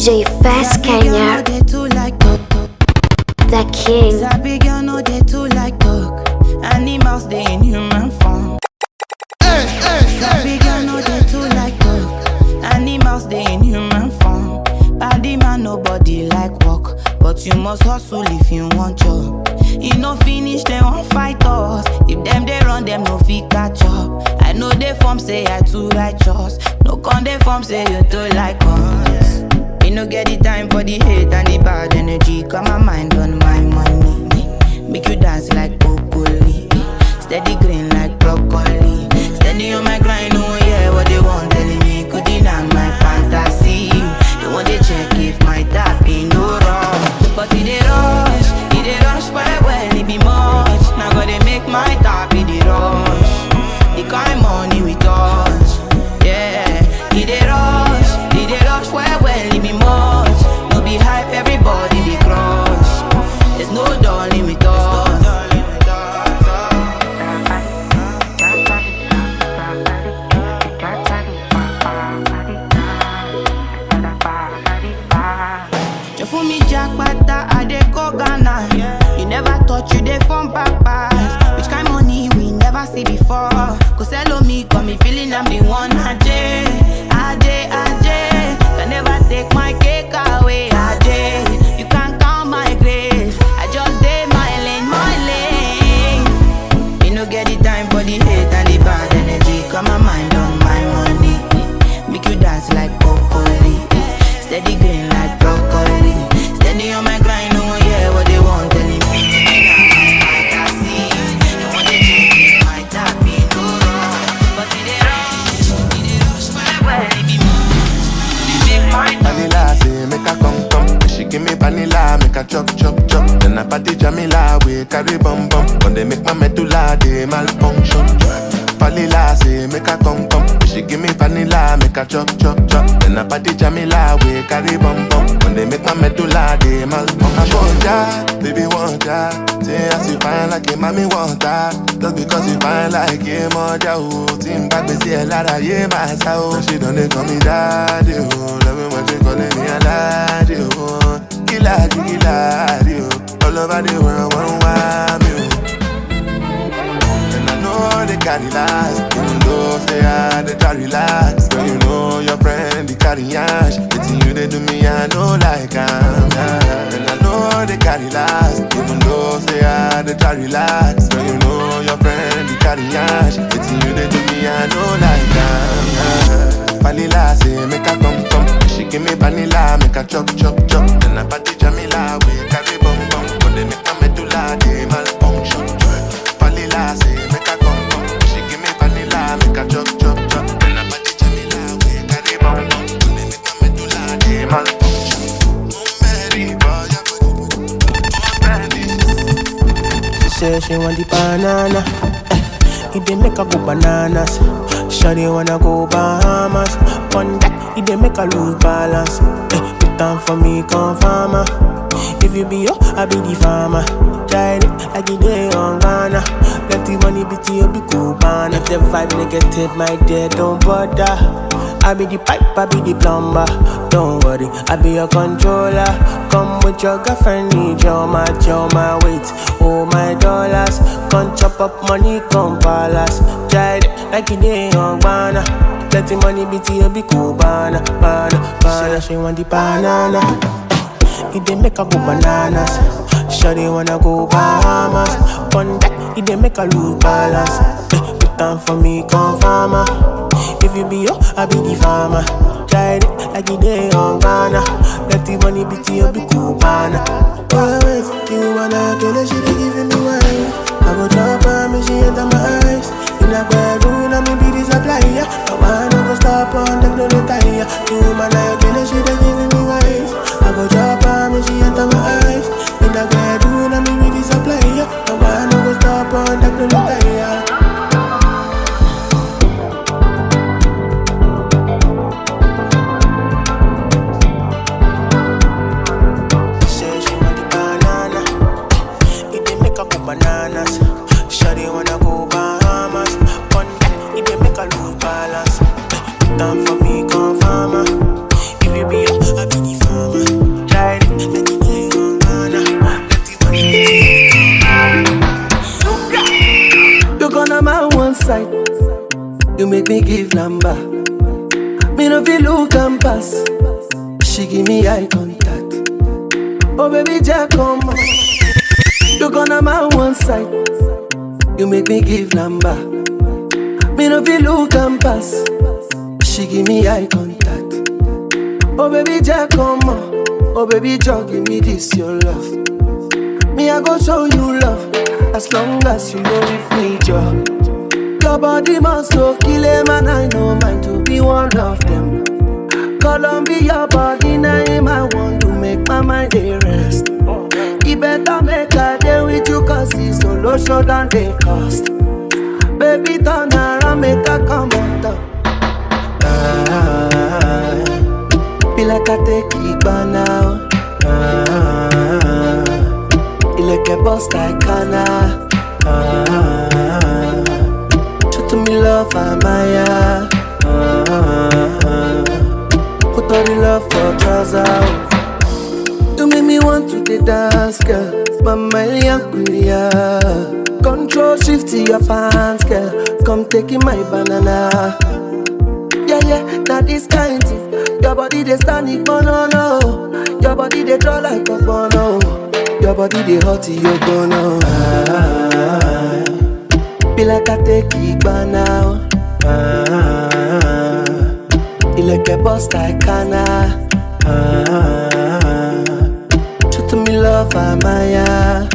DJ Fast Kenya, the king. Sabi girl no they too like talk. Animals they in human form. Sabi girl no they too like talk. Animals they in human form. Body man nobody like walk, but you must hustle if you want job. You no finish they won't fight us. If them they run them no fit catch up. I know they form say I too righteous. No con they form say you too like us. You no get the time for the hate and the bad energy. Got my mind on my money. Make you dance like broccoli. Steady green like broccoli. Steady on my grind, oh yeah, what they want telling me. Could deny my fantasy. They want to check if my tap ain't no wrong. But it rush well, it be much. Now gotta make my tap in the rush. The kind money we touch, yeah. It rush well, it be much. No be hype, everybody they crush. There's no darling with us. You fool me jackpata, I dey go Ghana. You never thought you dey from papas. Which kind money we never see before. Cause hello me, got me feeling I'm the one. Ajay. Can never take my cake away. Ajay, you can't count my grace. I just did my lane. You no get the time for the hate and the bad energy. Got my mind on my money. Make you dance like broccoli. Steady green like broccoli. Steady on my grind, oh yeah, what they want telling me. Fantasy. They want to change my tap in no wrong. But it rush well, it be more. Vanilla say make a come. She give me vanilla, make a chop. Then I party Jamila, we carry bum. When they make my medulla, they malfunction. Vanilla say make a come. She give me vanilla, make a chop. Then I party Jamila, we carry bum. When they make my medulla, they malfunction. I want that, baby want that. Say as you fine like a mommy want that. Just because you fine like a mother, oh. Team back, we see a lot of yeah, my soul. She don't they call me daddy, oh. Love me when she calling me a laddie, oh. Killer, oh. All over the world, one want me, oh. And I know they carry last, even though say I they try relax. But you know your friend, they carry ash. It's you they do me, I know like I'm and I know they carry last, even though say I they try relax. But you know your friend, they carry ash. It's you they do me, I know like I'm vanilla say make a come. She give me vanilla, make a chop. Then I party Jamila, we carry bum. When they make my medulla, they malfunction. Vanilla say make a come. She give me vanilla, make a chop. Then I party Jamila, we carry bum. When they make my medulla, they malfunction. She say she want the banana. It dey make her go bananas. Shawty wanna go Bahamas. On that, it dey make her lose balance. Put down for me, come farmer. If you be yo, I be the farmer. Try it like you day on Ghana. Let the money be to you, be cool, man. If the vibe negative, my dear, don't bother. I be the pipe, I be the plumber. Don't worry, I be your controller. Come with your girlfriend, need your match, your my weight, oh my dollars. Come chop up money, come palace. Try it like you day on Ghana. Let the money be to you, be cool, banana. She want the banana. It dey make her go bananas. Shawty wanna go Bahamas. On that, it dey make her lose balance. Put down for me, come farmer. If you be yo, I be the farmer. Try it like you day on Ghana. Let the money be to you, be cool, banana. Wait, you wanna kill her, she dey giving me wine. I go drop her, me she enter my eyes. In a bedroom, I me be the supplier. I wanna go stop on them, no retire. You wanna kill her, she dey giving me wine. I go drop her, me she enter my eyes. In a bedroom, I me be the supplier. I wanna go stop on them, no retire. Bananas, shawty wanna go Bahamas. On that, it dey make her lose balance. Down for me, come farmer. and pass. She give me eye contact. Oh baby, Jack, come on. You gonna my one side. You make me give number. Me no feel look and pass. She give me eye contact. Oh baby, Jack, come on. Oh baby, Jack, give me this your love. Me I go show you love. As long as you know with me, Joe. Your body must go kill him, and I know mine to be one of them. Columbia body name, I want to make my mind a rest. You better make a day with you, cause it's solo show than they cost. Baby, turn around, make a come on top. Feel like I take it by now. You like a boss like Kana. Show to me love, Amaya. Put all the love for trousers. You make me want to the dance, girl. Mama, Kulia. Control shift to your pants, girl. Come taking my banana. Yeah, yeah, now this kind thing. Your body they stand it, no. Your body they draw like a bono. Your body they hot, you bono. Feel like I take it by now. You like a boss like Kana. Show to me love, Amaya.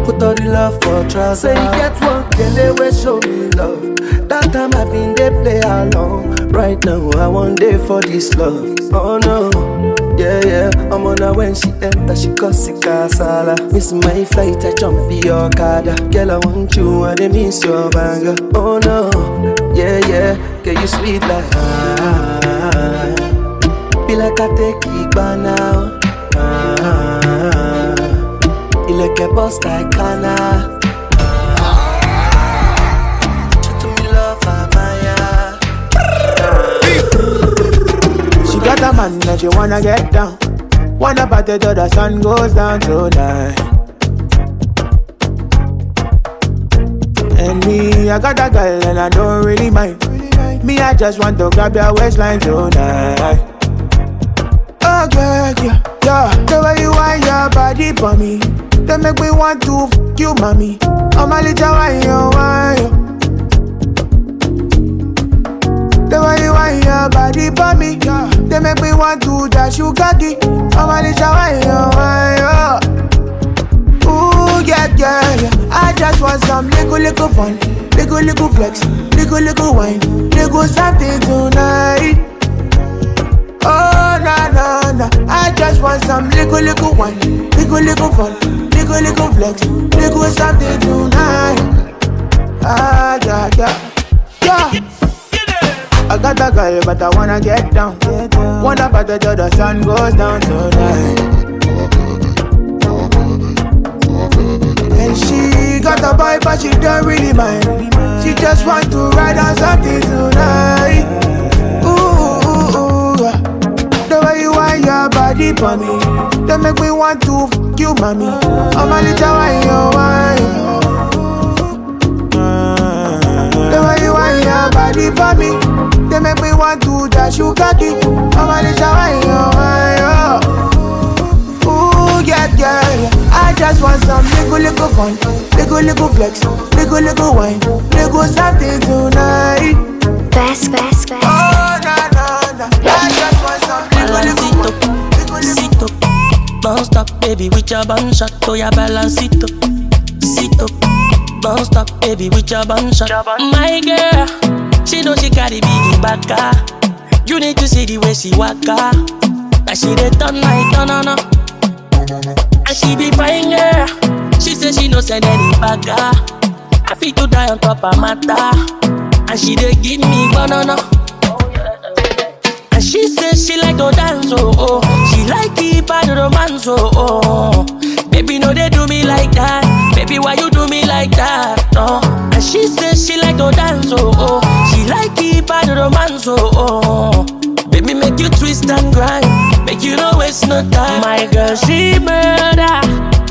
Put all the love for trust. Say you get one, can they will show me love. That time I been they play along. Right now I want day for this love. Oh no, yeah, yeah. I'm on her when she enter, she cause it casala. Miss my flight, I jump in your car. Girl, I want you and I miss your banger. Oh no, yeah, yeah. Girl, you sweet like feel like I take it by now. You like a boss like Kana. She got a man that she wanna get down. Wanna party till the sun goes down tonight. And me, I got a girl and I don't really mind. Me, I just want to grab your waistline tonight. Oh girl, yeah, yeah. The way you want your body for me, they make me want to f*** you, mommy. I'm a little wine, you wine, you. The way you want your body for me, yeah. They make me want to dash you cocky. I'm a little wine, you wine, you. Ooh, yeah, yeah, yeah. I just want some little fun, little flex, little wine, little something tonight. Oh, nah, nah, nah. I just want some little wine, little fun, little flex, little something tonight. Ah, yeah, yeah, yeah. I got a girl, but I wanna get down. Wanna party till the sun goes down tonight. And she got a boy, but she don't really mind. She just want to ride on something tonight. Ooh, the way you want your body for me, they make me want to f*** you, mommy. I'm a little wine, you wine. The way you want your body for me, they make me want to dash you cocky. I'm a little wine, you wine. Ooh, yeah, yeah, yeah. I just want some little fun, little flex, little wine, little something tonight. Best. Oh, nah, nah, nah. I just want some little fun, sit up. Don't stop, baby, with your bun shot. Oh, yeah, balance it up. Sit up. Don't stop, baby, with your bun shot. My girl, she know she carry biggie baka. You need to see the way she waka. That she dey turn like no. And she be fine, girl. She say she no send any baka. I feel to die on top of matter. And she dey give me banana. And she say she like to dance, oh. She like keep bad romance, oh. Baby, no, they do me like that. Baby, why you do me like that? No. And she say she like to dance, oh. She like keep bad romance, oh. Baby, make you twist and grind. Make you no waste no time. My girl, she murder.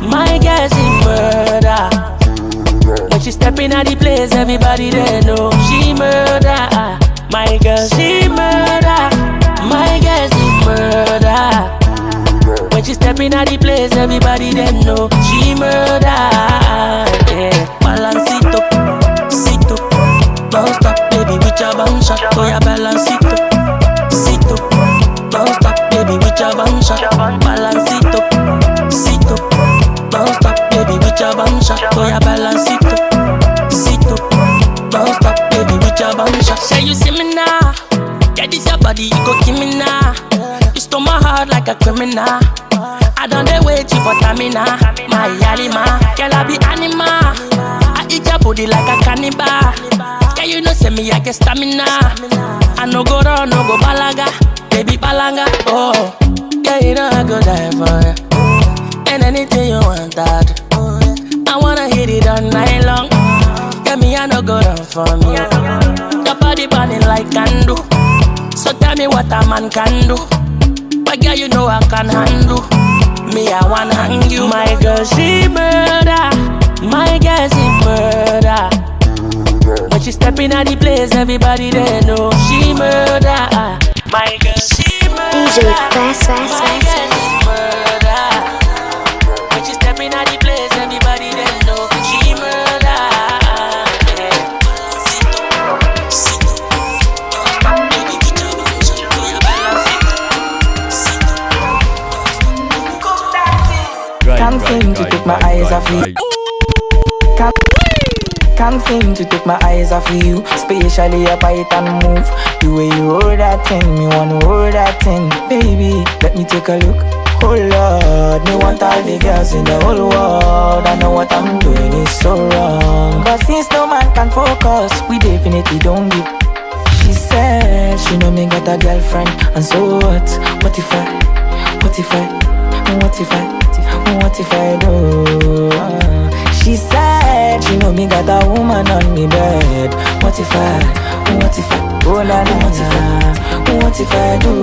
My girl, she murder. When she step in at the place, everybody they know she murder. My My girl, she murder. My girl, she murder. When she step in at the place, everybody them know she murder. Yeah, balance it up, sit up. Don't stop, baby, with your bum shot. Oh yeah, balance it up, sit up. Don't stop, baby, with your bum shot. Balance it up, sit up. Don't stop, baby, with your bum shot. Oh yeah, balance it up, sit up. Don't stop, baby, with your bum shot. Say you see me now, yeah, this your body, you go kill me now. You stole my heart like a criminal. I done the wait you for Tamina, my Yalima. Girl, I be anima. I eat your body like a cannibal. Yeah, you know, say me, I get stamina. I no go down, no go balaga. Baby, balanga, oh. Yeah, you know I go die for you. And anything you want, that. I wanna hit it all night long. Yeah, me, I no go down for me. Your body burning like candle. So tell me what a man can do. But girl, you know I can handle. Me, I wanna hang you. My girl, she murder. My girl, she murder. When she step in at the place, everybody they know she murder. My girl, she murder. DJ Fast. My girl, she murder. When she step in at the place, everybody they know she murder. Yeah. Can't seem to take my eyes off you. Can't seem to take my eyes off you. Especially up it and move. The way you hold that thing, me wanna hold that thing. Baby, let me take a look. Oh Lord, me want all the girls in the whole world. I know what I'm doing is so wrong. But since no man can focus, we definitely don't give. She said she know me got a girlfriend. And so what? What if I do? She said she know me got a woman on me bed. What if I, oh la la, what if I do?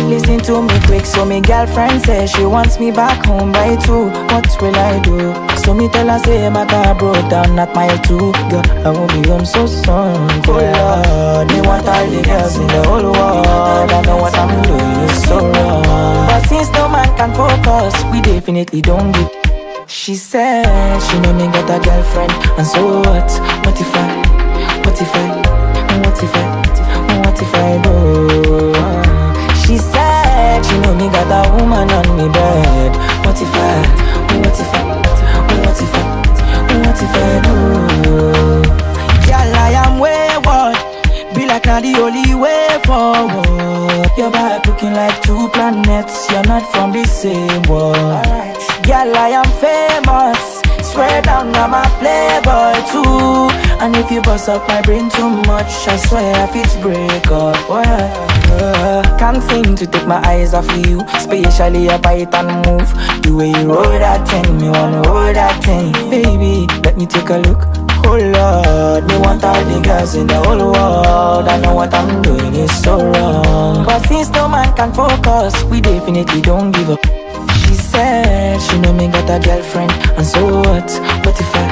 Listen to me quick, so me girlfriend says she wants me back home by 2. What will I do? So me tell her say my car broke down at mile 2. Girl, I won't be home so soon. Oh Lord, me want all the girls in the whole world. I know what I'm doing is so wrong. But since no man can focus, we definitely don't give. She said she know me got a girlfriend. And so what? What if I do? She said she know me got a woman on me bed. What if I do? Girl, I am wayward. Be like not the only way forward. Your back looking like 2 planets. You're not from the same world. Girl, I am famous. Swear down, I'm a playboy too. And if you bust up my brain too much, I swear if it's break up. Can't seem to take my eyes off you. Especially up it and move. The way you roll that thing, me wanna hold that thing. Baby, let me take a look. Oh Lord, me want all the girls in the whole world. I know what I'm doing is so wrong. But since no man can focus, we definitely don't give up. She said she know me got a girlfriend. And so what? What if I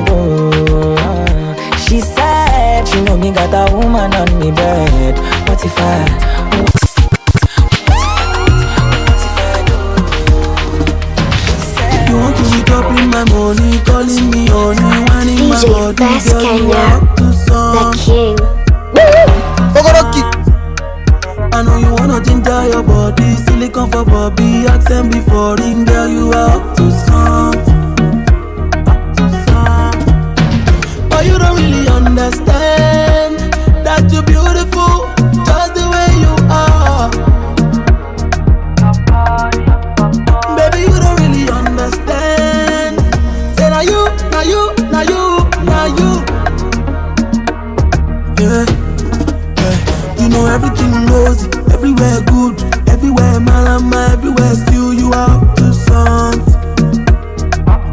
do? She said she know me got a woman on me bed. What if I do? You want to meet up in my money, calling me honey, whining my DJ body, Fast girl, you up to the some. king. I know you wanna ginger your body, silicone for Bobby, ask them before ring, girl, you up to some. But you don't really understand that you're beautiful, just the way you are. Baby, you don't really understand. Say now you. Yeah. You know everything rosy, everywhere good, everywhere malama, everywhere still you out to something.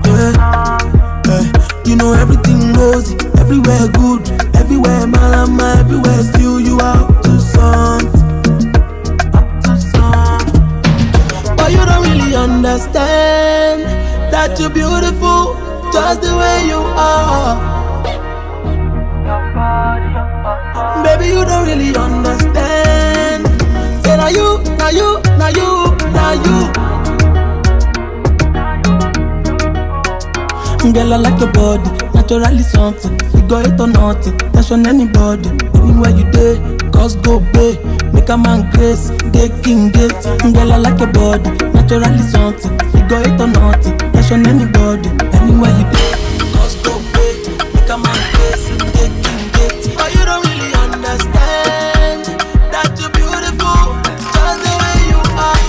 Yeah. You know everything rosy, everywhere good, everywhere malama, everywhere still you out to something. But you don't really understand that you're beautiful, just the way you are. Now you, now you, now you. Girl, I like your body, naturally something. Figure it or nothing, tension anybody. Anywhere you day, cause go pay. Make a man grace, gay king gate. Girl, I like your body, naturally something. Figure it or nothing, tension anybody. Anywhere you day, cause go pay. Make a man grace, gay king gate. But you don't really understand that you're beautiful, just the way you are.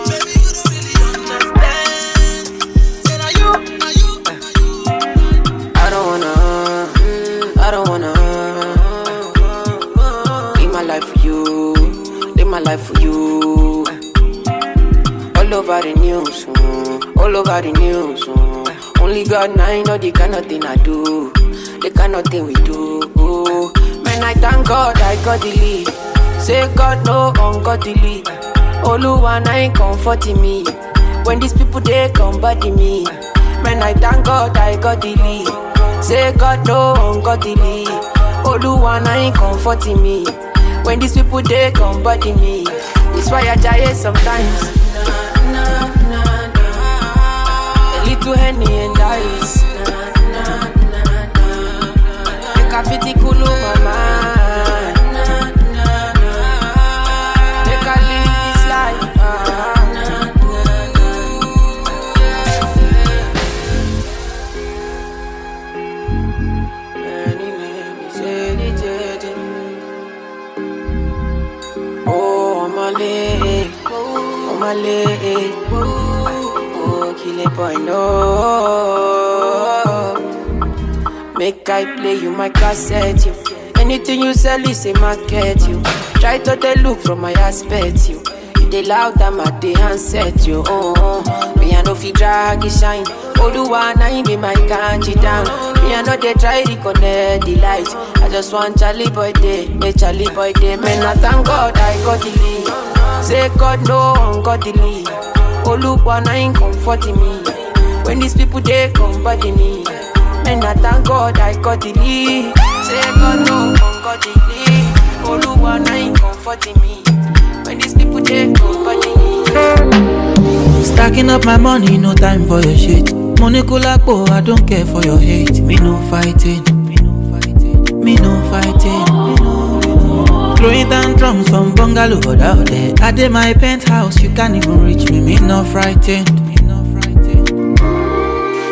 Baby, you don't really understand. Say now you. I don't wanna live my life for you, live my life for you. All over the news, all over the news. Only God and I know the kind of thing I do, the kind of thing we do. Man, I thank God I got the lead. Say God no ungodly. Oluwa na ain't comforting me. When these people they come body me. Man, I thank God I got the lead. Say God no ungodly. Oluwa na ain't comforting me. When these people they come body me. It's why I die sometimes. A little Henny and ice. Make a fitty cool my mind. Make a live this life. Oh, my leg. Oh, kill it, boy, no. Make I play you my cassette, you. Anything you sell is a market, you. Try to they look from my aspect, you. You they loud, I'm at the handset, you. Me I know fi drag it shine. Oh, the one I be my country down. Me I know they try to connect the light. I just want Charlie boy day, make Charlie boy day. Man, I thank God I got the lead. Say God no ungodly. Oh, look one I ain't comforting me. When these people they come body me. Man, I thank God I got the lead. Say God no ungodly. Oh, look one I ain't comforting me. When these people they come body me. Stacking up my money, no time for your shit. Money kulakbo, I don't care for your hate. Me no fighting. Me no fighting. Throwing down drums from bungalow out there. I did my penthouse, you can't even reach me. Me no frightened.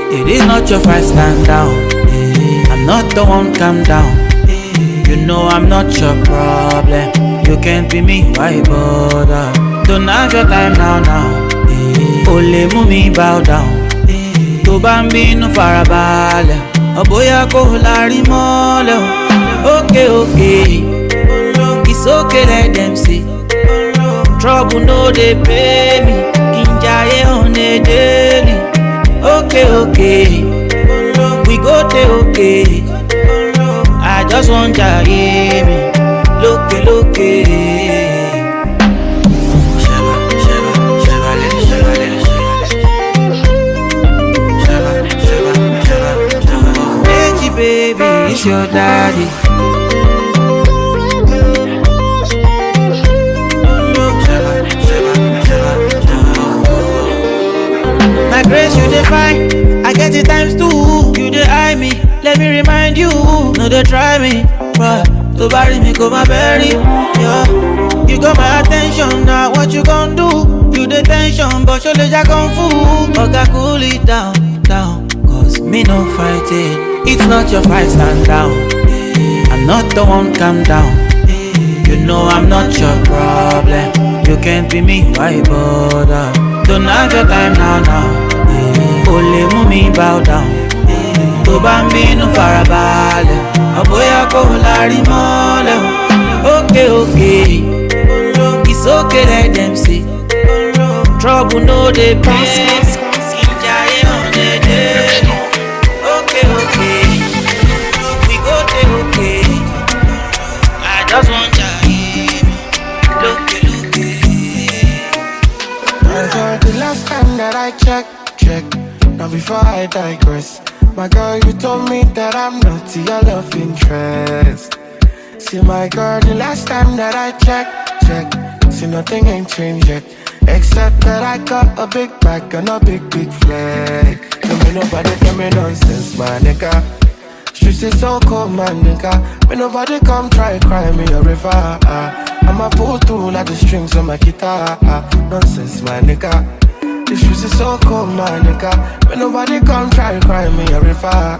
It is not your fight, stand down. I'm not the one, calm down. You know I'm not your problem. You can't be me, why bother? Don't have your time now. Only mumi bow down. To bambi no farabale. Oboya ko lari mole. Okay. It's okay, let them see. Trouble no they pay me. Kinjaye on a daily. Okay. We go te okay. I just want to hear me. Look. Baby, it's your daddy. My grace, you define. I get it times two. You dey eye me. Let me remind you. No, they try me. But to bury me, go my berry. Yeah. You got my attention. Now what you gon' do? You the tension, but your legs are kung fu. Okay, cool it down. Cause me no fighting. It's not your fight, stand down. I'm not the one, calm down. You know I'm not your problem. You can't be me, why bother? Don't have your time now. Only mumi bow down. To bambi no farabale. Oboya ko lari mole. Okay. It's okay, let them see. Trouble no they pay. Kinjaye on the day. Okay. We go there, okay. I just want to hear me. Look. The last time that I check. Now before I digress, my girl, you told me that I'm not your love interest. See my girl, the last time that I checked, see nothing ain't changed yet. Except that I got a big bag and a big flag. Don't be nobody tell me nonsense, my nigga. Streets is so cold, my nigga. When nobody come try cry me a river. I'ma pull through like the strings on my guitar. Nonsense, my nigga. The streets is so cold, my nigga. When nobody come try cry me a river.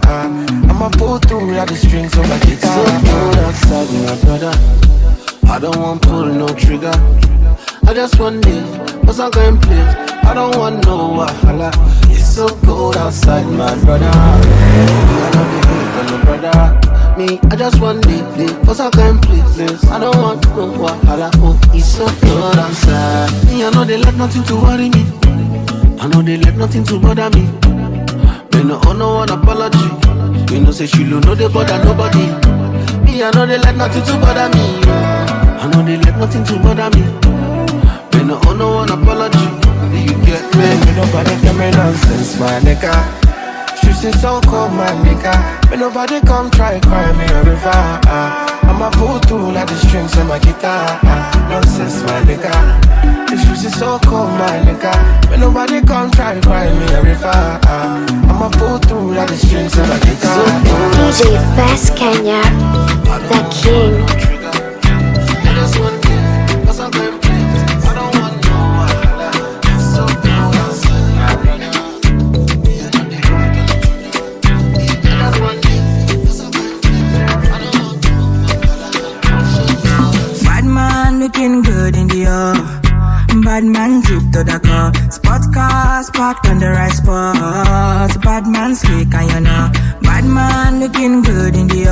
I'ma pull through like the strings on my guitar. So cold outside, my brother. I don't want pull no trigger. I just want this, what's I'm going place. I don't want no wahala. It's so cold outside, my brother. I don't be hate on no brother. Me, I just want this, what's I'm going places. I don't want no wahala. Oh, it's so cold outside. Me, I know they let nothing to worry me. I know they let nothing to bother me. Me no owe no one apology. Me no say she no they bother nobody. Me, I know they let nothing to bother me. I know they let nothing to bother me. Me no owe no one apology. You get me? Me nobody tell me nonsense, my nigga. Streets is so cold, my nigga. Me nobody come try cry me a river. I'ma pull through like the strings on my guitar. Nonsense, my nigga. The streets is so cold, my nigga. Me nobody come try cry me a river. I'ma pull through like the strings on my guitar. DJ Best Kenya, the king. Looking good in the bad man drip to the car. Spot cars parked on the right spot. Bad man slick and you know. Bad man looking good in the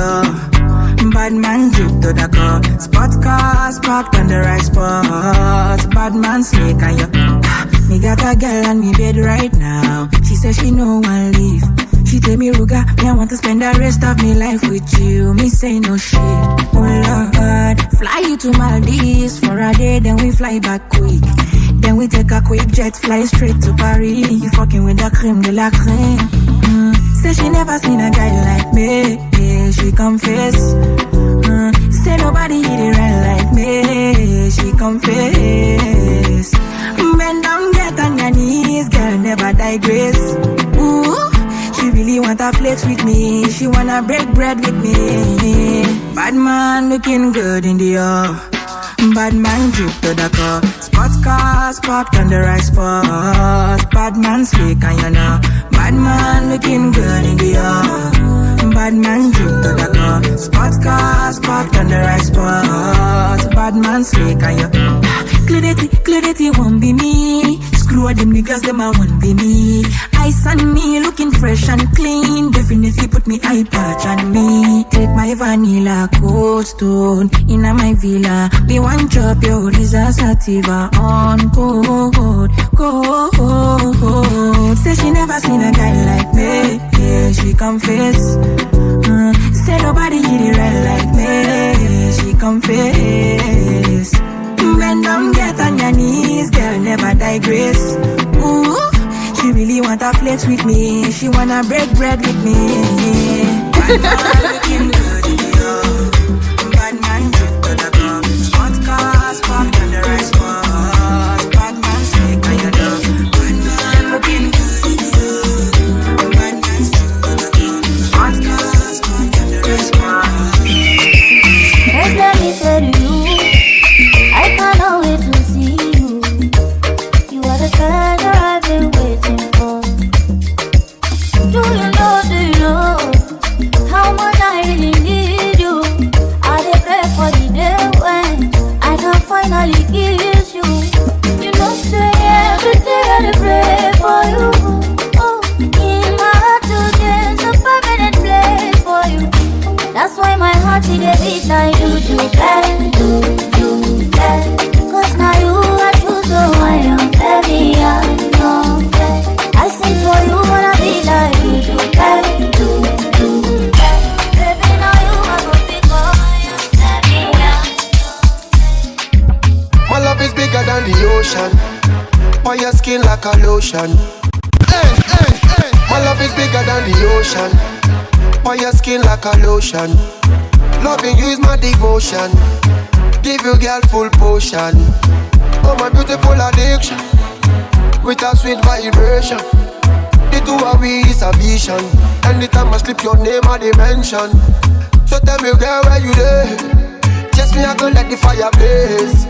bad man drip to the car. Spot cars parked on the right spot. Bad man slick and you. Me got a girl on me bed right now. She says she no one leave. She tell me, Ruga, me I want to spend the rest of me life with you. Me say no shit. Oh Lord, fly you to Maldives for a day, then we fly back quick. Then we take a quick jet, fly straight to Paris. You fucking with the creme de la creme. Say she never seen a guy like me. Yeah, she confess. Say nobody hit it right like me. She confess. Bend down, get on your knees, girl, never digress. Ooh. She really want a flex with me. She wanna break bread with me. Bad man looking good in the bad man drip to the car. Sports cars parked on the right spot. Bad man slick and you know. Bad man looking good in the bad man drip to the car. Sports cars parked on the right spot. Bad man slick and you. Clarity won't be me. Screw them niggas, them I won't be me. Ice on me, looking fresh and clean. Definitely put me eye patch on me. Take my vanilla cold stone in my villa. Me one drop your sativa on cold. Say she never seen a guy like me. Yeah, she confess. Say nobody hit it right like me. She confess. Bend down, get on your knees, girl, never digress. Ooh, she really want a flex with me. She wanna break bread with me. Bad man looking good in the bad man drip to the car. Spot cars parked on the right spot. Bad man slick and you know. Bad man looking good in the bad man drip to the car. Spot cars parked on the right spot. Just let me say to you, I cannot wait to see you. You are the girl that I've been waiting for. Do you know how much I really need you? I dey pray for the day when I can finally kiss you. You know say every day I dey pray for you. Oh, in my heart today is a permanent place for you. That's why my heart is a beat like do. Cause now you are true, so I am very unfair. I sing for you, wanna be like you do. Baby, now you are gonna be My love is bigger than the ocean. On your skin like a lotion. My love is bigger than the ocean. On your skin like a lotion. Loving you is my devotion. Give you girl full potion. Oh my beautiful addiction. With a sweet vibration. The two of we is a vision. Anytime I slip your name I dimension. So tell me girl where you there. Just me I go let the fire blaze.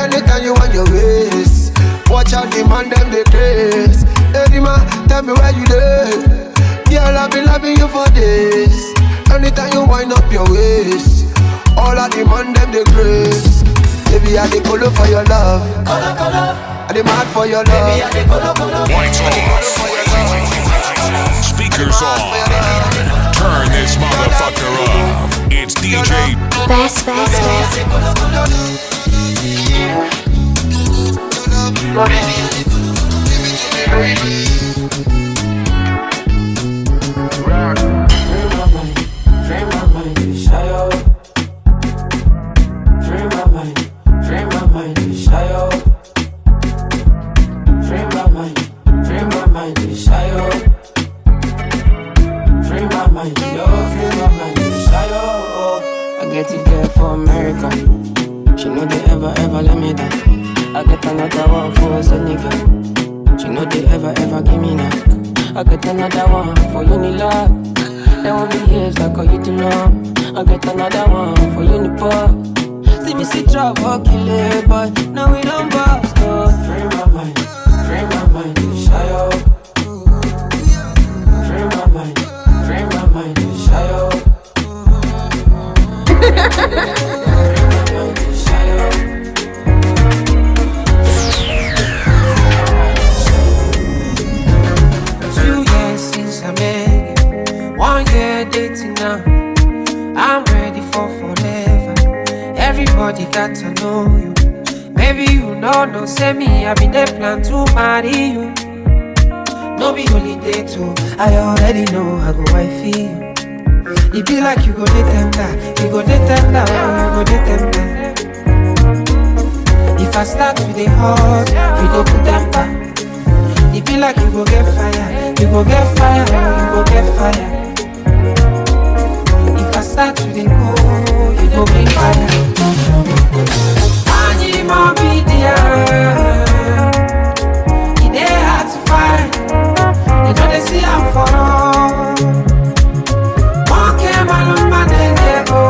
Anytime you want your ways. Watch out the man them they craze. Every man tell me where you there. Girl I've been loving you for days. Anytime you wind up your waist. All I demand them the grace. Baby, I dey color for your love. Color, color. I dey mad for your love. Baby, I dey color, color. Lights off. Speakers on. Turn this motherfucker up. It's DJ Best. Frame my mind, you shy out. Frame my mind, you shy out. Frame my mind, you shy out. Frame my mind, you shy out. I get it there for America. She know they ever let me down. I get another one for a nigga. She know they ever give me knock. I get another one for Unilog. They won't behave like I you too long. I get another one for Unipop. See me see trouble, kill it, but no we don't bust. Frame my mind, you shy out. Frame my mind, you shy out. Frame my mind, you shy out. 2 years since I met you, 1 year dating now. I'm ready for forever. Everybody got to know you. Maybe you know, no say me, I been there plan to marry you. No be holiday too, I already know I go wifey you. It be like you go dey tender, you go dey tender. If I start with the hot, you go put them back. It be like you go get fire, you go get fire. If I start to the go, you go bring fire. Anima be there. It ain't hard to find. They know they see I'm for all. One came alone, man, then they go.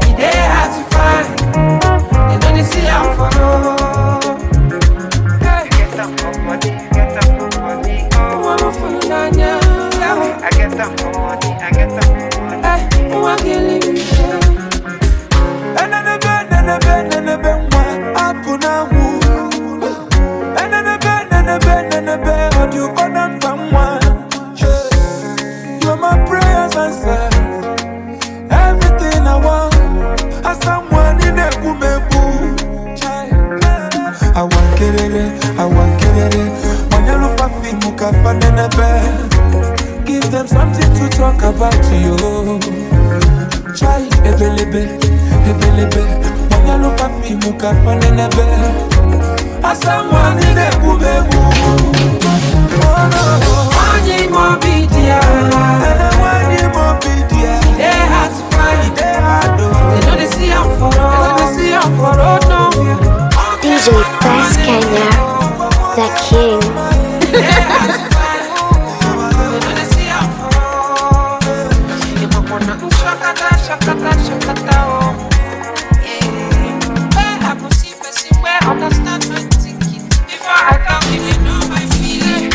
It ain't hard to find. They know they see I'm for all. Get them for money. I'm for Nanya. I get them for money. I want to live with you. And then the bed, up on a woo. And then the bed, what you gonna come one? You're my prayers answered. Everything I want, as someone in a woman boo. I want it. When you look at me, you can find in a bed. Give them something to talk about you. Try ebelebe. When you look at me, you can find in a bed. As someone in a woman boo. I need more BDR. They hard to find. They know they see I'm for road nowhere. DJ Best Kenya, the king. They hard to find. They know they see I'm for road. You might wanna shakata, oh. Yeah. I could see person where understand my thinking. Before I come, you know my feeling.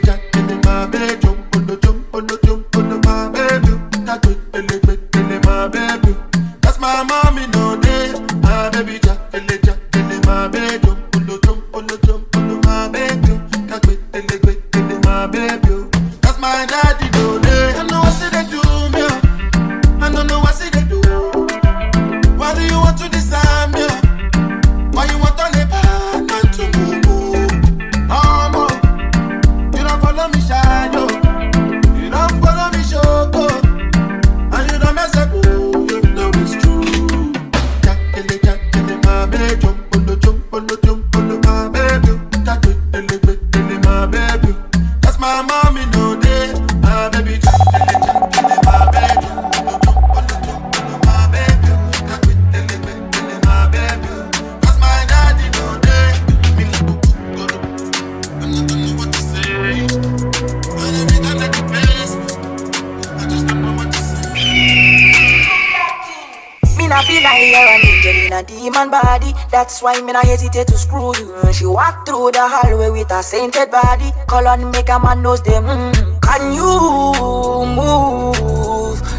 Jack in my bed, jump on the my baby. My baby. That's my mommy no day. My baby Jack in my bed, jump on the my baby. My baby. That's my daddy no day. I know what they do me. I don't know what they do. Why do you want to disarm me? Why you want to live not to move? a demon body. That's why me not hesitate to screw you. She walk through the hallway with a sainted body. Call on make a man knows them. Can you move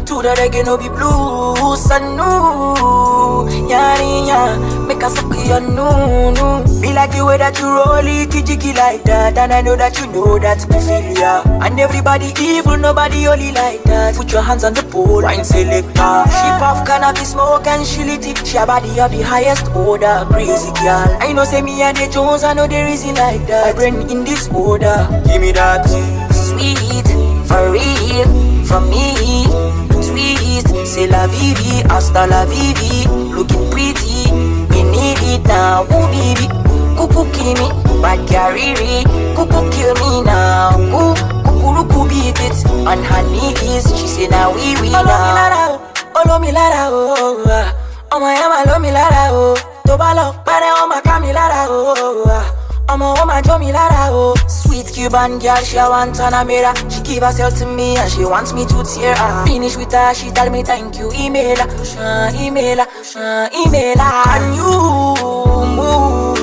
to the reggae no be blues? I know, yeah, make a suck your no. Be like the way that you roll it, jiggy like that. And I know that you know that's me feel ya. And everybody evil, nobody only like that. Put your hands on the pole, wine selector. She puff cannabis smoke and she lit it. She a body of the highest order, crazy girl. I know say me and the Jones, I know there is it like that. I bring in this order, give me that sweet, for real, from me. Sweet, c'est la vivi, hasta la vivi. Looking pretty, we need it now. Ooh baby, kuku kill me, bad carry, kuku kill me now. Kuku beat it on her knees. She say now we now. Olo mi lara oh, oh my ama lo mi lara oh. Tobalo pare oh my kami lara oh. Oh my Jomi Lara, oh. Sweet Cuban girl, she a want Panamera. She give herself to me and she wants me to tear her. Finish with her, she tell me thank you. Email her, email her. Can you move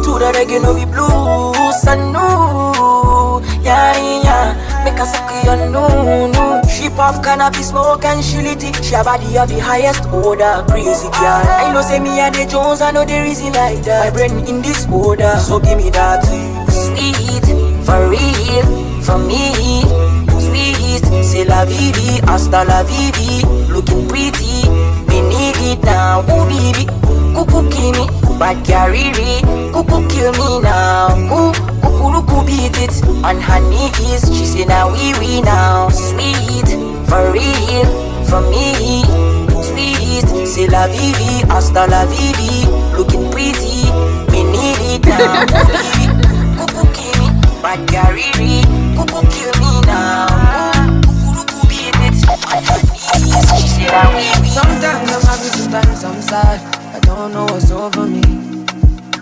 to the reggae no be blues? I know, yeah, make her suck your no. She puff cannabis smoke and she lit it. She a body of the highest order, crazy girl. I know say me and the Jones, I know there is it like that. My brain in this order, so give me that sweet, for real, from me. Sweet, c'est la vivi, hasta la vivi. Looking pretty, we need it now. Ooh baby, kuku kill me, bad carry, kuku kill me now. Kuku beat it on her knees. She say now we now. Sweet, for real, from me. Sweet, c'est la vivi, hasta la vivi. Looking pretty, we need it now. Baby, kuku kill me, bad carry, kuku kill me now. Kuku beat it on her knees. She say now we. Sometimes I'm happy, sometimes I'm sad. I don't know what's over me.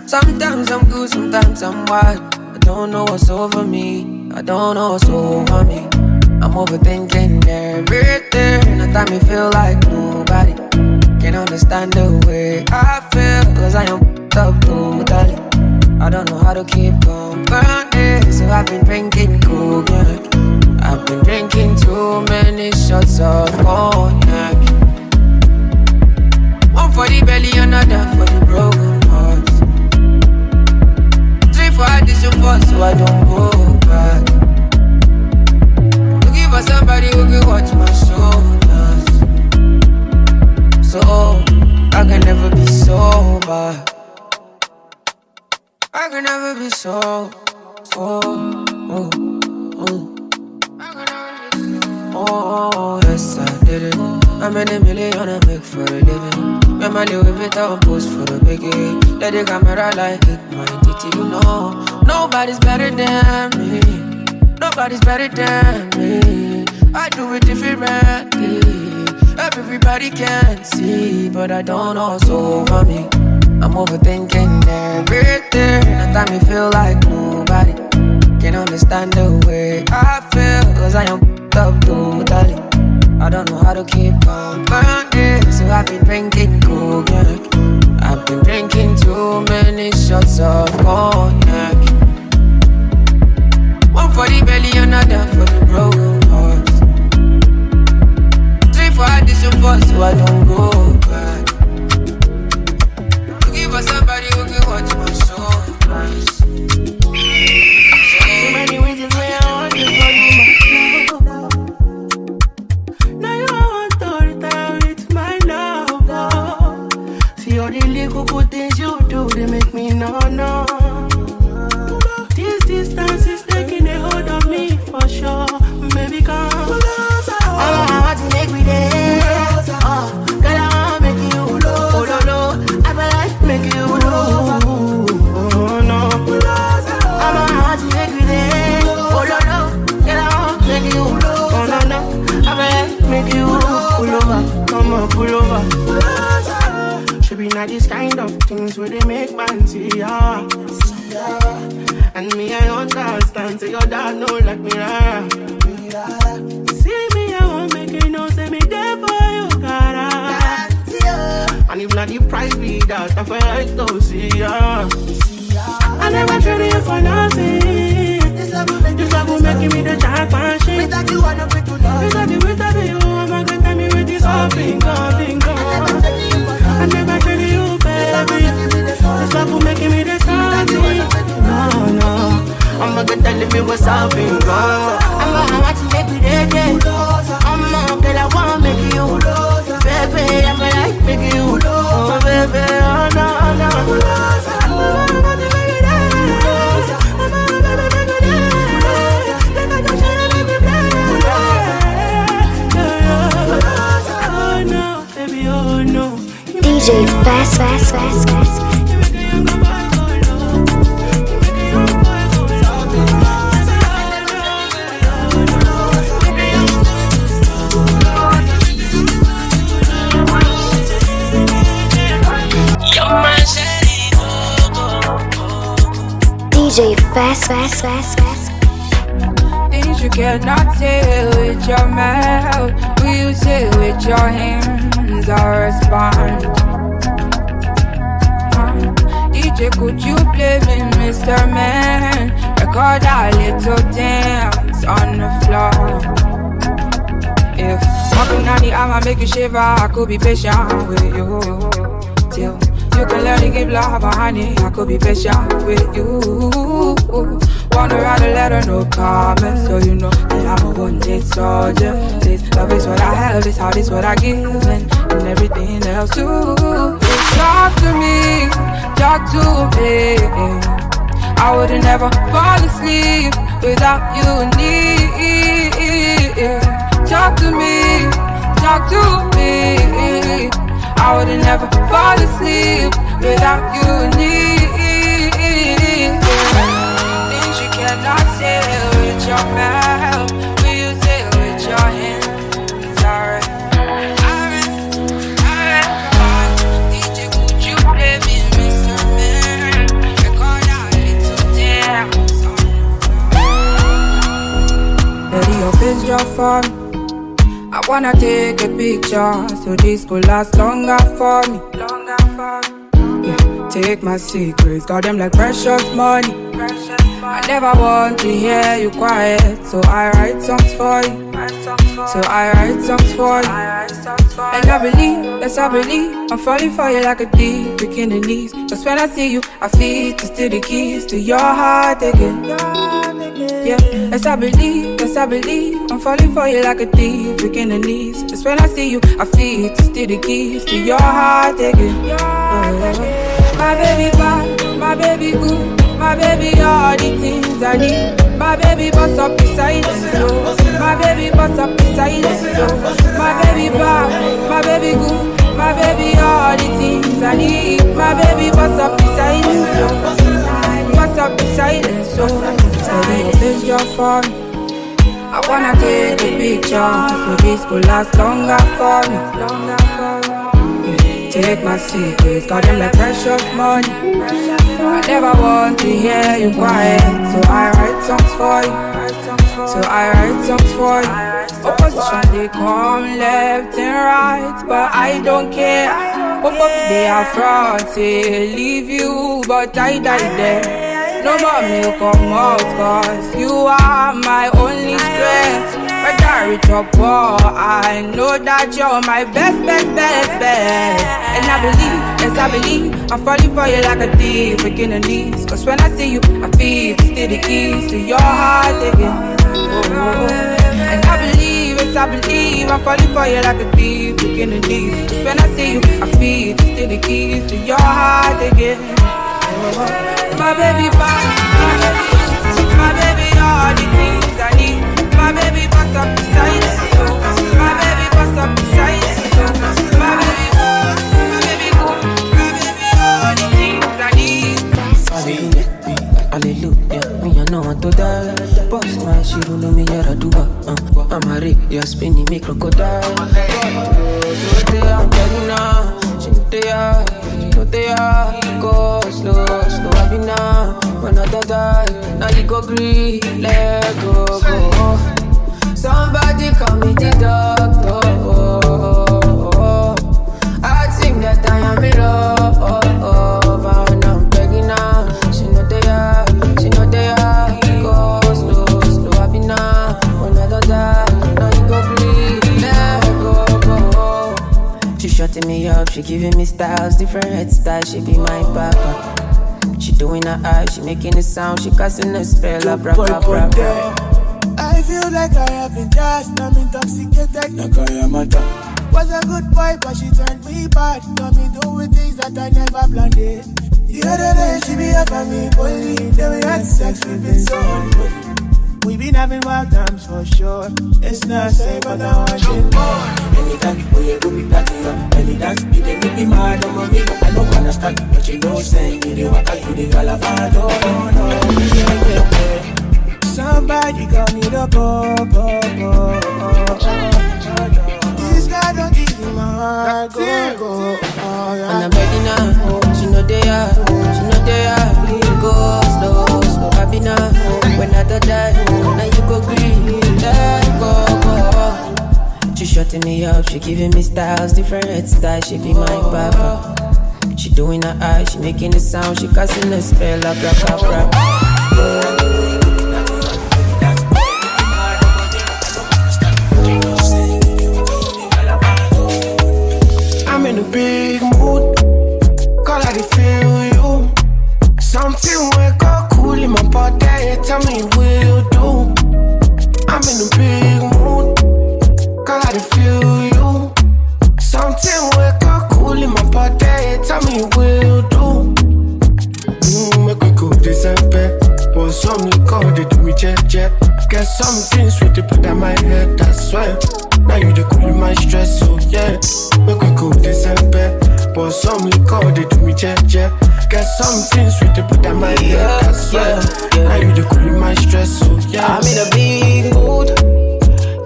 Sometimes I'm good, sometimes I'm wild. I don't know what's over me. I don't know what's over me. I'm overthinking everything. At time me feel like nobody can understand the way I feel. Cause I am up totally. I don't know how to keep company. So I've been drinking cognac. I've been drinking too many shots of cognac. One for the belly, another for the broken hearts. Three for addition for so I don't go back. Looking for somebody who can watch my shoulders. So I can never be sober. I can never be so. Oh, yes I did it. I'm in a million I make for a living. When my little bit I post for the biggie. Let the camera like it, my DT, you know. Nobody's better than me. Nobody's better than me. I do it differently. Everybody can see, but I don't know what's over me. I'm overthinking everything. At time me feel like nobody can understand the way I feel. Cause I am up totally. I don't know how to keep company. So I've been drinking cognac. I've been drinking too many shots of cognac. One for the belly, another for the broken hearts. Three for addition for so I don't go back. Looking for somebody who can watch my shoulders. So many reasons why I want to for you, my love. Now you want to retire with my love, oh. See all the little good things you do, they make me no. This distance is taking a hold of me for sure. Baby, come closer. I want to make me dance. Oh, girl, I want to make you low. Oh, no, I feel like make you low. Oh, no. I want to make me dance. Oh, no, girl, I want to make you low. Oh, no, I feel like make you low. Pull over, come on, pull over. Should be not these kind of things where they make man see ya. And me, I understand, say your dad know like me, See me, I won't make you know, say me there for you, cara. And if not the price be that, I feel like go see ya. I never traded you for nothing. This love will make me the jackpot shit. Without you, I don't fit to love. Without you, I'm not gonna tell me with this whole thing gone. I never traded you, baby. This love will make me the something. No, I'm not gonna tell me what's up in God. I want to make me ready. I'm not gonna wanna make you. Baby, I feel like making you. Oh, baby, oh, no. DJ Fast. DJ Fast. Things you cannot say with your mouth, will you say with your hands? I respond. DJ, could you play me, Mr. Man? Record a little dance on the floor. If walking on the arm I make you shiver, I could be patient with you till you can learn to give love a honey. I could be patient with you. Wanna write a letter, no comment, so you know that I'm a one-day soldier. This love is what I have, this heart is what I give, and everything else too. Talk to me, I wouldn't never fall asleep without you near. Talk to me, I wouldn't never fall asleep without you near. Things you cannot say with your mouth, will you say with your hands? Alright. DJ, would you play me, Mr. Man? Record a little dance on the floor. Baby, your face just for me. I wanna take a picture so this could last longer for me. Yeah, take my secrets, got them like precious money. I never want to hear you quiet, so I write songs for you. And I believe, yes I believe, I'm falling for you like a thief, breaking the knees. Cause when I see you, I feel to steal the keys to your heart again. Yeah, yes I believe, I'm falling for you like a thief, breaking the knees. Just when I see you, I feel to steal the keys to your heart again. My baby bad, my baby good, my baby all the things I need. My baby bust up the silence flow. My baby bust up the silence flow. My baby bad, my baby good, my baby all the things I need. My baby bust up the silence flow. Bust up the silence flow. Steady your face just for me. I wanna take a picture so this could last longer for me. Take my secrets, got them like precious money. I never want to hear you quiet, so I write songs for you. Opposition, they come left and right, but I don't care. Both of they are front, say leave you, but I die there. No more milk come out, cause you are my only strength. But I reach up, I know that you're my best. And I believe, yes I believe, I'm falling for you like a thief, breaking the knees. Cause when I see you, I feel to steal the keys to your heart again. And I believe, yes I believe, I'm falling for you like a thief, breaking the knees. Cause when I see you, I feel to steal the keys to your heart again. My baby fine, my baby all the things I need. My baby bust up the silence, my baby bust up the silence, my baby good, my baby all the things I need. Hallelujah, me I know how to die. Boss my shit, you know me how to do it. I'm a rip, you're spinning me crocodile. So they are getting now, they are go slow, I be now. When I die, now you go green, let go. Somebody call me the doctor. I think that I am different hairstyle, she be my papa. She doing her eyes, she making a sound, she casting a spell, a bra. I feel like I have been just, I'm intoxicated, like I am a top. Was a good boy, but she turned me bad. Got me doing things that I never planned it. The other day, she be up on me, bully. Then we had sex, we been so unholy. We been having wild times for sure. It's not safe, but I want it more. Anytime we go be party up, any dance, you dey make me mad on me. I don't understand, but you know, saying you dey walk out, you dey galavado. No, somebody call me the po. This guy don't give me my heart, go. And I'm ready now, she know they are, we go slow, happy now. When I die, now you go green, go. She shutting me up, she giving me styles, different hairstyles, she be my papa. She doing her eyes, she making the sound, she casting a spell, a bra. I'm in a big mood, call I feel you. Something wake up cool in my body, tell me what you do. I'm in a big mood, call I feel you. Something wake up cool in my body, tell me what you do. Make we go December, but some liquor they do me jet. Get something sweet to put on my head, that's why. Now you the cool in my stress, so yeah. Make we go December, but some liquor they do me jet. Get something sweet to put on my head, that's why. Now you the cool in my stress, so yeah. I'm in a big mood,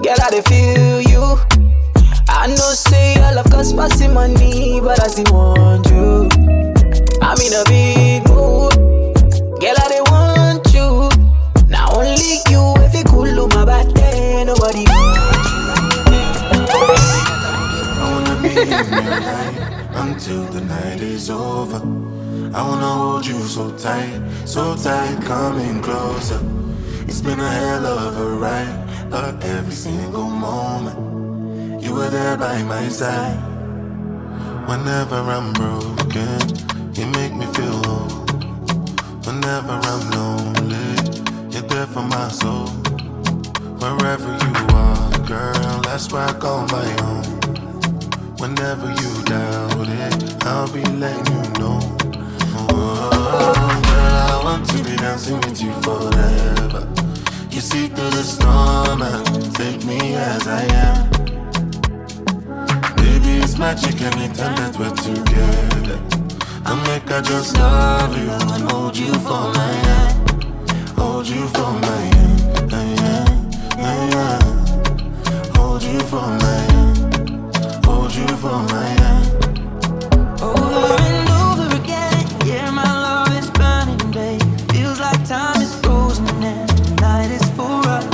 girl I dey feel you. I know say I love cause passing money, but I still want you. I'm in a big mood, girl I dey want you. Now only you if you cool on my body, nobody. Until the night is over, I wanna hold you so tight, coming closer. It's been a hell of a ride, but every single moment you were there by my side. Whenever I'm broken, you make me feel whole. Whenever I'm lonely, you're there for my soul. Wherever you are, girl, that's where I call my own. Whenever you doubt it, I'll be letting you know. Oh, girl, I want to be dancing with you forever. You see through the storm and take me as I am. Baby, it's magic anytime that we're together. I make I just love you and hold you for my hand. Hold you for my hand, hold you for my hand. Hold you for my hand. Over and over again, yeah, my love is burning, babe. Feels like time is frozen and the night is for us.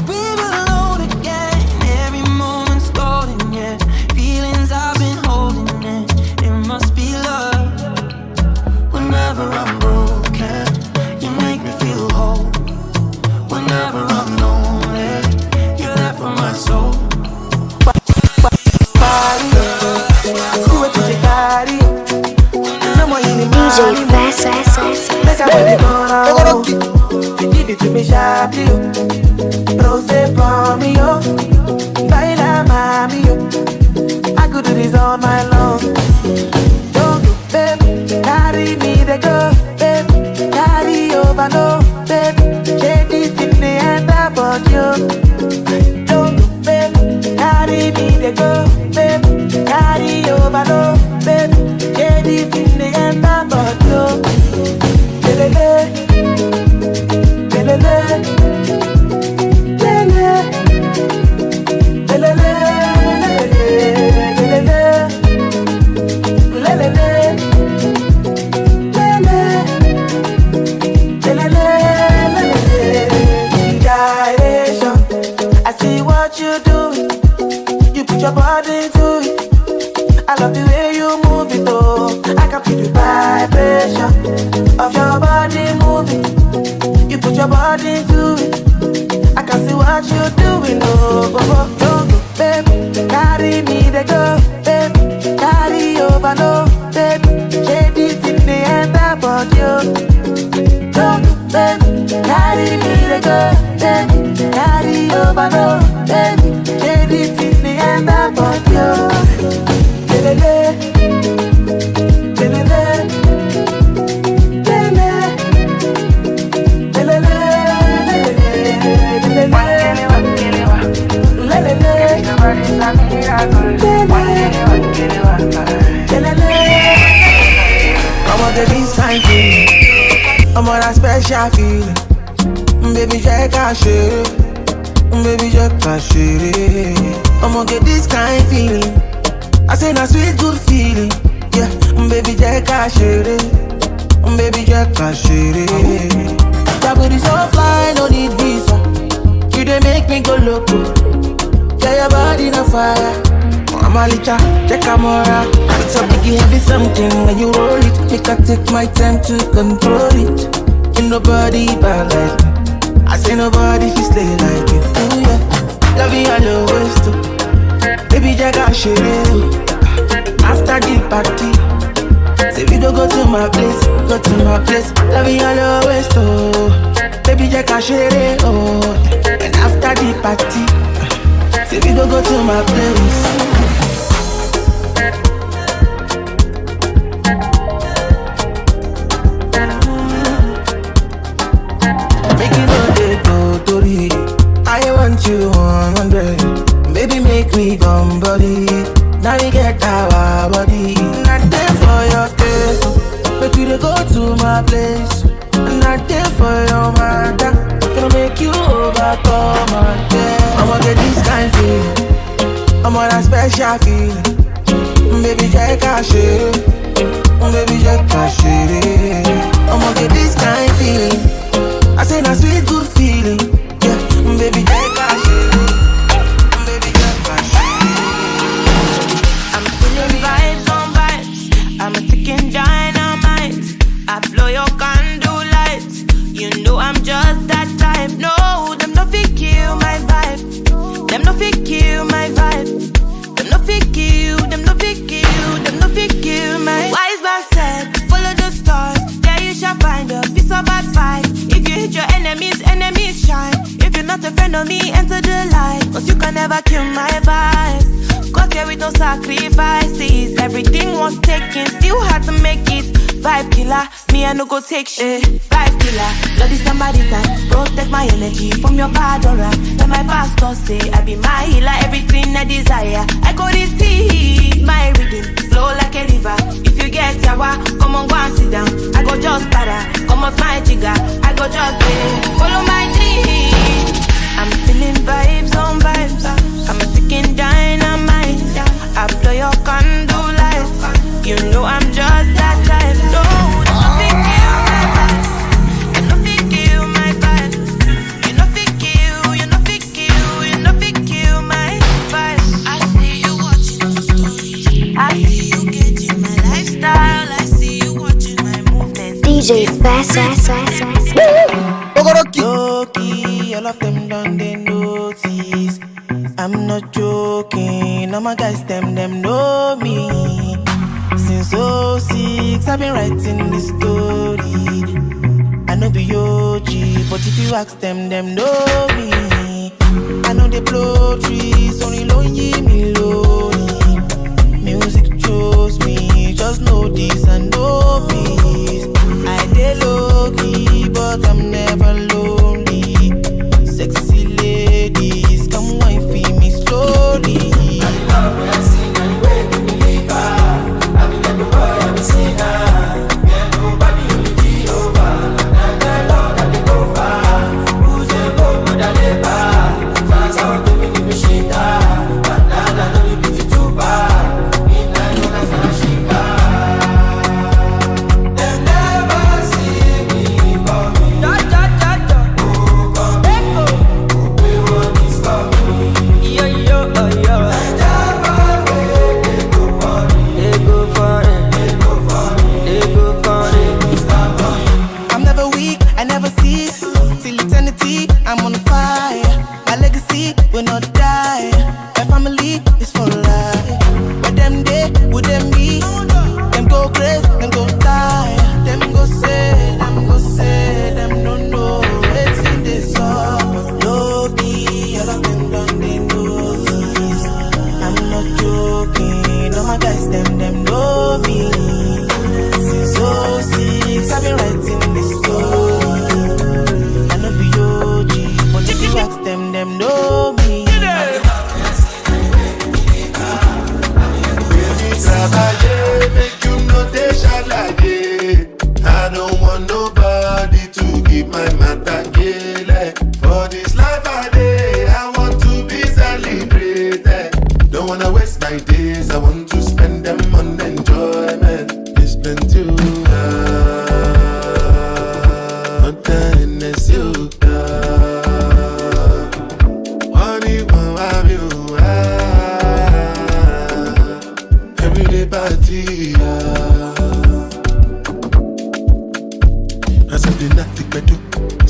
We're alone again, every moment's golden, yeah. Feelings I've been holding in, it must be love. Whenever I'm broken, you make me feel whole. Whenever I'm lonely, you're there for my soul. DJ Fast. Give it to me sharply, rose for me, oh. Baila mami, oh. I could do this all night long. Don't go, babe, carry me the go, babe, carry over, no, babe. Shake it in the end about you. Don't go, babe, carry me the go, babe, carry over, no, babe. Shake it in the end about you. Lele, lele, lele, lele. never know, baby. Anything they end up on you. I'm on this kind feeling. I'm on a special feeling. Baby, check out shit. Baby, check out shit. I'm gonna get this kind feeling. I say na sweet good feeling. Yeah, baby, check out shit. Baby, check out shit. That booty so fly, no need visa. You dey make me go loco. Yeah, your body on fire. I'm a licha, check camera. It's a biggie heavy something when you roll it. Make I take my time to control it. Ain't nobody bad like me. I say nobody fi slay like you. Ooh yeah, love you all always too. Baby jaga share. After the party, say we don't go to my place, go to my place. Love you all always too. Baby jaga share. Oh, and after the party, say we don't go to my place. I want you 100. Baby, make me come body. Now we get our body. Not there for your case, but we go to my place. Not there for your mother. Gonna make you overcome again. I'ma get this kind feeling. I'm on a special feeling. Baby, check out shit. Baby, check out shit. I'ma get this kind feeling. I say na sweet good feeling. Yeah, baby, take a shit. Baby, take a shit. I'm feeling vibes on vibes. I'm a ticking dynamite. I blow your candle lights. You know I'm just that type. No, them no fit kill my vibe. Them no fit kill my vibe. Them no fit kill. Them no fit kill. Them no fit kill my. Wise man said, follow the stars. There you shall find a piece of advice. Hit your enemies, enemies shine. If you're not a friend of me, enter the light. Cause you can never kill my vibe. Got here with no sacrifices. Everything was taken, still had to make it. Vibe killer, me I no go take shit. Vibe killer, blood is somebody's time. Protect my energy from your bad aura. Let my pastor say I be my healer. Everything I desire, I go receive. My rhythm flow like a river. If you get sour, come on go and sit down. I go just para, come off my trigger. I go just follow my dream. I'm feeling vibes on vibes. I'm a ticking dynamite. I blow your candle lights. You know I'm just that type. No, nothing kill my vibe. You nothing kill my vibe. You nothing kill. You nothing kill. You nothing kill my vibe. I see you watching my stories. I see you getting my lifestyle. I see you watching my movements. DJ Fast. Low-key, all of them done they notice. I'm not joking, all my guys them know me. Since 06, I've been writing this story. I know be OG, but if you ask them know me. I know they blow trees, only lonely me lonely. Music chose me, just know this and know peace. I dey low-key, but I'm never lonely. Sexy ladies, come wine for me slowly.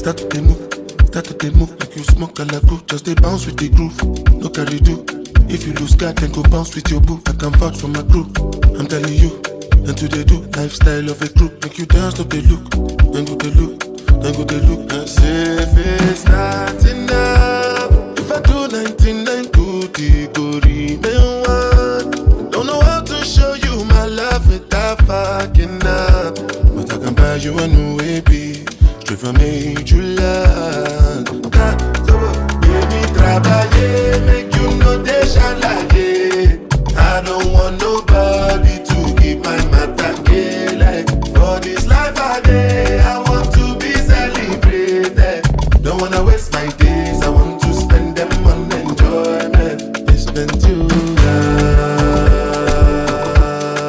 start to move like you smoke a la crew. Just they bounce with the groove, no carry do. If you lose God, then go bounce with your boo. I can vouch for my crew, I'm telling you. And to they do, lifestyle of a group. Make you dance, look they look, then go they look, then go they look. And say if it's not enough, if I do 99 good, it go remain one. Don't know how to show you my love without fucking up, but I can buy you a new baby, straight from Major-Land. Baby, trabaye, make you know they shall like it. I don't want nobody to keep my matter like. For this life I day, I want to be celebrated. Don't wanna waste my days, I want to spend them on enjoyment. It's been too long,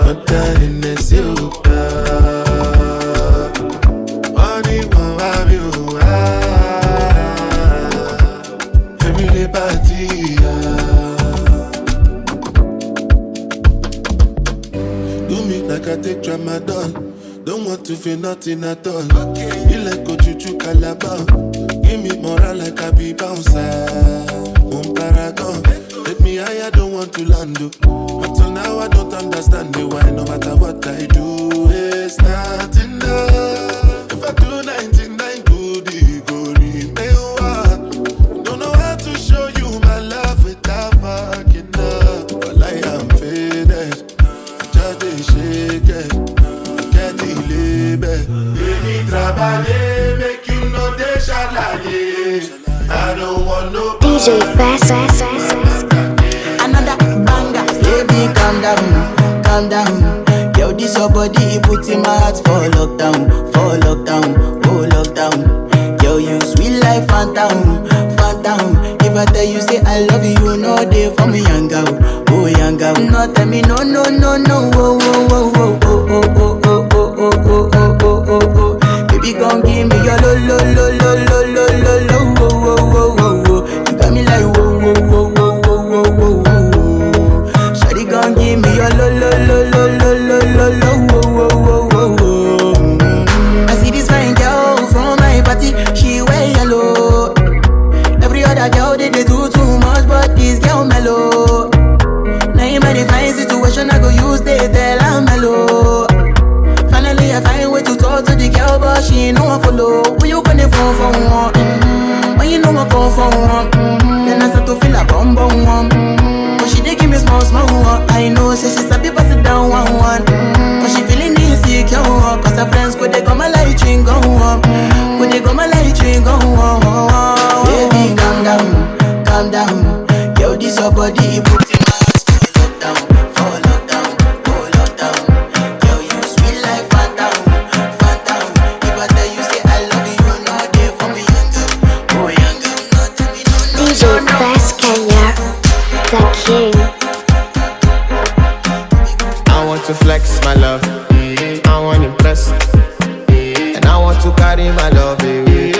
but that in this you. I take Ramadan, don't want to feel nothing at all. You like go chuchu calabar, give me moral like I be bouncer. Paragon, take me higher, don't want to land. Until now I don't understand the why. No matter what I do, it's not enough. If I do 99 good, it go remain one. Don't know how to show you my love without fucking up. But I am faded. Shake it, get it, baby, trabalhar, make you know they shall lie. I don't want no DJ Fast. Another banger, baby, calm down. Yo, this your body, it puts in my heart for lockdown, oh lockdown. Yo, you sweet life, phantom. If I tell you say I love you, you know they for me young girl, oh young girl. No tell me no, oh. Baby, gon' give me your lo. You got me like whoa. Shawty gon' give me your lo. I see this fine girl from my party, she wear yellow. Every other girl they do too much, but this girl mellow. Now in my fine situation, I go use they tell I'm mellow. Finally I find way to talk to the girl, but she ain't no one follow. Who you gonna phone for one? When you know I call for one, then I start to feel a bum one. But she dey give me small one. I know, say she sabi pass it down one. But she feeling insecure, cause her friends could they come my light ring go on. Could they come my light ring go on. Baby, calm down. Yo, this your body, it puts in my heart for lockdown. Yo, you sweet life, phantom. If I tell you say I love you, you know they for me young girl, no tell me no. DJ Fast Kenya, the king. I want to flex my love, I want to impress, and I want to carry my love away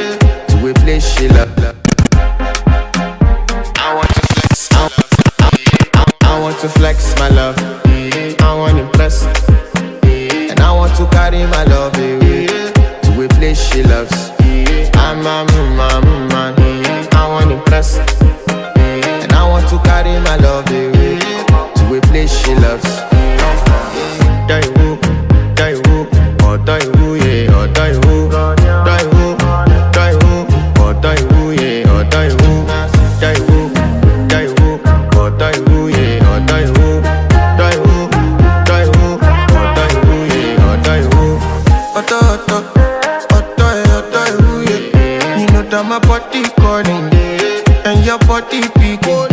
to a place she love. I want to flex my love, I want to impress, and I want to carry my love away to a place she loves. I'm a man, I want to impress, and I want to carry my love away to a place she loves. Die who, or die who, yeah, or die who, die who, or die who, yeah, or die who, die who, or die who, yeah, or die who, or die who, yeah, or die who, or die who, yeah. You know that my body calling and your body picking.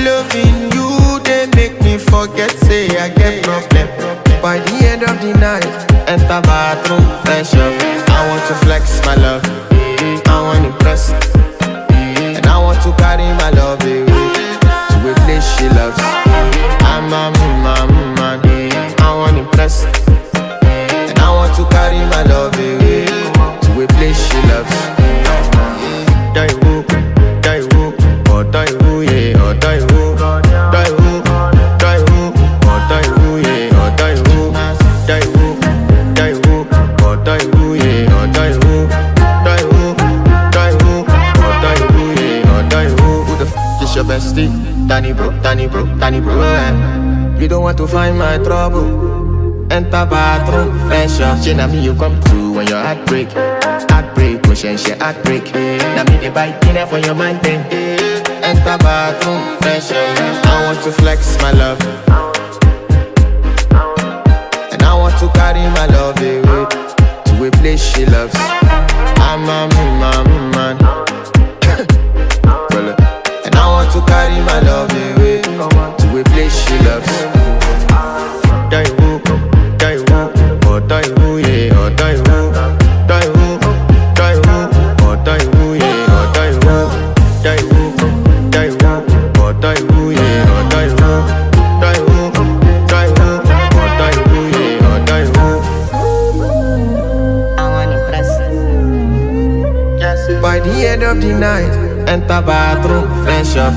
Loving you, they make me forget, say I get problem. By the end of the night, enter bathroom, fresh up. I want to flex my love, I want to impress, and I want to carry my love away to a place she loves. I'm a man, I want to impress, and I want to carry my love away to a place she loves. Die who, or die who, yeah, or die who, or die who, or die who, yeah, or die who, or die who, yeah, or die who, to find my trouble. Enter bathroom, fresh up. She na me you come through when your heartbreak. Heartbreak, motion she heartbreak. Na me the bite dinner for your man thing. Enter bathroom, fresh up. I want to flex my love, and I want to carry my love away to a place she loves. I'm a man. And I want to carry my love away to a place she loves. Die woo, oh die woo, yeah, oh die woo, die woo, oh die woo, yeah, oh die woo, die woo, oh die woo, yeah, oh die woo, die woo, oh die woo, yeah, oh die woo. I want impress. Yes. By the end of the night, enter bathroom, fresh up.